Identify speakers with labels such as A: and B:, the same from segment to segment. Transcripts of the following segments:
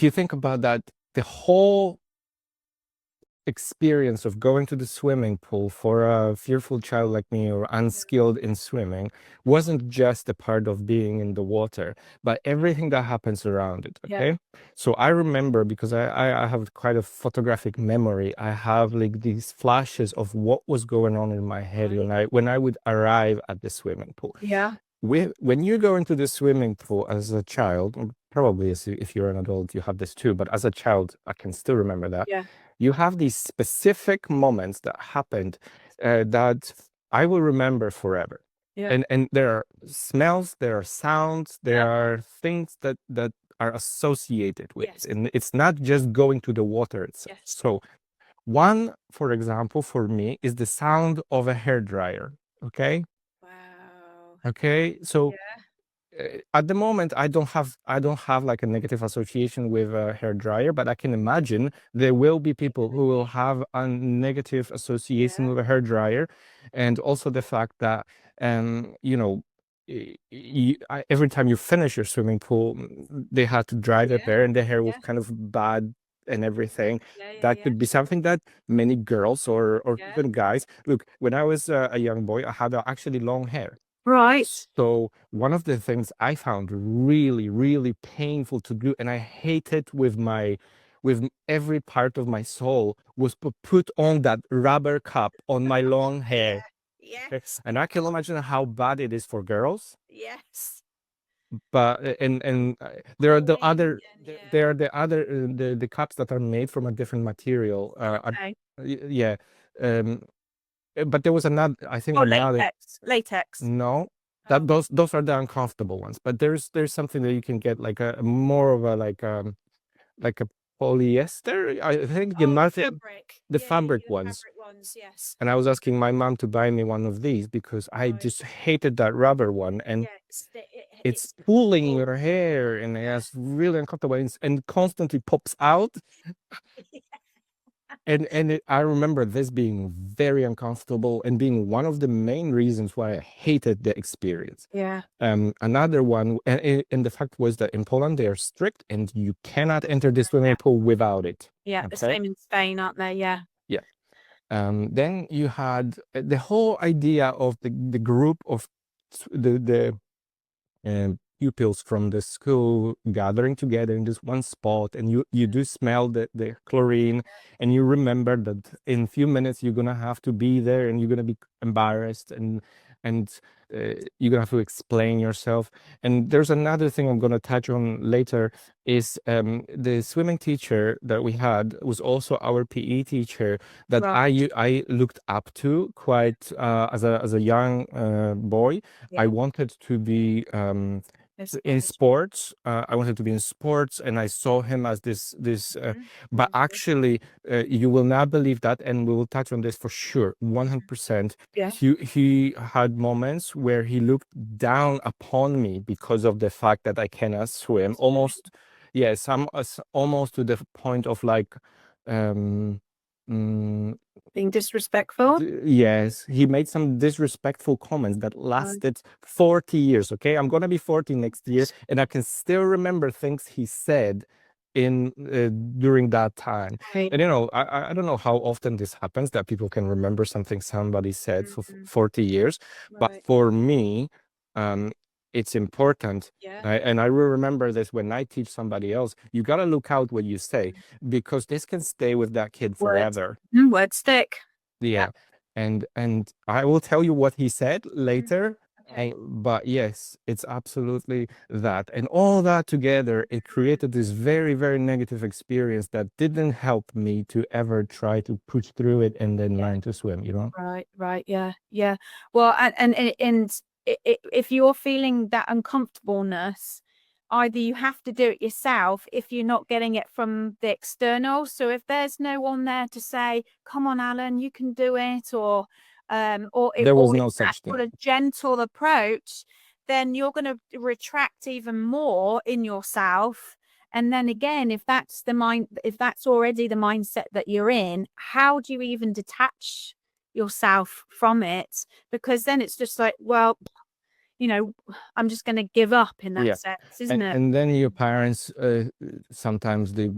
A: if you think about that, the whole experience of going to the swimming pool for a fearful child like me or unskilled in swimming wasn't just a part of being in the water, but everything that happens around it. Okay. So I remember, because I have quite a photographic memory, I have like these flashes of what was going on in my head when I would arrive at the swimming pool. When you go into the swimming pool as a child, probably if you're an adult, you have this too, but as a child, I can still remember that. You have these specific moments that happened that I will remember forever. And there are smells, there are sounds, there are things that are associated with it. And it's not just going to the water itself. So one, for example, for me, is the sound of a hairdryer. Okay. Okay. So at the moment, I don't have like a negative association with a hair dryer, but I can imagine there will be people who will have a negative association with a hair dryer, and also the fact that you know, every time you finish your swimming pool, they had to dry their hair, and the hair was kind of bad and everything. That could be something that many girls or even guys. Look, when I was a young boy, I had actually long hair. So one of the things I found really, really painful to do, and I hated with every part of my soul, was to put on that rubber cap on my long hair. Okay? And I can imagine how bad it is for girls. But there are the other there are the other the cups that are made from a different material. Yeah. Um, but there was another, I think another.
B: Latex.
A: No, that those are the uncomfortable ones. But there's something that you can get, like a more of a like a polyester. I think the fabric ones. And I was asking my mom to buy me one of these because I just hated that rubber one, and it's pulling your hair, and it's really uncomfortable, and constantly pops out. And I remember this being very uncomfortable and being one of the main reasons why I hated the experience. Another one, and the fact was that in Poland they are strict, and you cannot enter the swimming pool without it.
B: The same in Spain, aren't they?
A: Yeah. Then you had the whole idea of the group of the pupils from the school gathering together in this one spot, and you do smell the chlorine, and you remember that in a few minutes you're gonna have to be there, and you're gonna be embarrassed, and you're gonna have to explain yourself. And there's another thing I'm gonna touch on later, is the swimming teacher that we had was also our PE teacher that I looked up to quite as a young boy. I wanted to be in sports. I wanted to be in sports, and I saw him as this but actually you will not believe that, and we will touch on this for sure, 100%. He had moments where he looked down upon me because of the fact that I cannot swim. Almost, yes, almost to the point of like
B: being disrespectful.
A: Yes, he made some disrespectful comments that lasted 40 years. Okay, I'm gonna be 40 next year, and I can still remember things he said in during that time. And I don't know how often this happens, that people can remember something somebody said for 40 years, but for me, it's important. And I will remember this when I teach somebody else. You gotta look out what you say, because this can stay with that kid forever.
B: Words stick.
A: Yeah. And I will tell you what he said later. But yes, it's absolutely that. And all that together, it created this very, very negative experience that didn't help me to ever try to push through it and then learn to swim, you know?
B: Right. Yeah. Well, and if you're feeling that uncomfortableness, either you have to do it yourself if you're not getting it from the external. So if there's no one there to say, "Come on, Alan, you can do it," or
A: there was no such thing.
B: A gentle approach, then you're going to retract even more in yourself. And then again, if that's already the mindset that you're in, how do you even detach yourself from it? Because then it's just like, well, you know, I'm just going to give up in that
A: Yeah.
B: sense, isn't it?
A: And then your parents sometimes they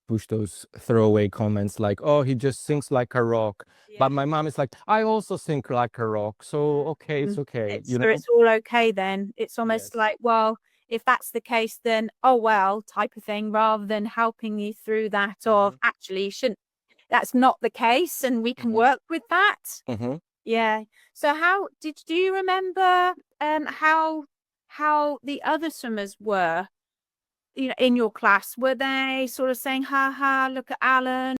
A: push those throwaway comments like, oh, he just sings like a rock. But
B: Yeah.
A: my mom is like, I also sing like a rock, so okay, it's
B: Mm.
A: okay,
B: It's
A: you
B: so
A: know.
B: it's all okay then. It's almost
A: Yes.
B: like, well, if that's the case, then oh well, type of thing, rather than helping you through that of
A: Hmm.
B: actually you shouldn't. That's not the case, and we can
A: Hmm.
B: work with that.
A: Hmm.
B: Yeah. So how do you remember how the other swimmers were, you know, in your class? Were they sort of saying, ha ha, look at Alan?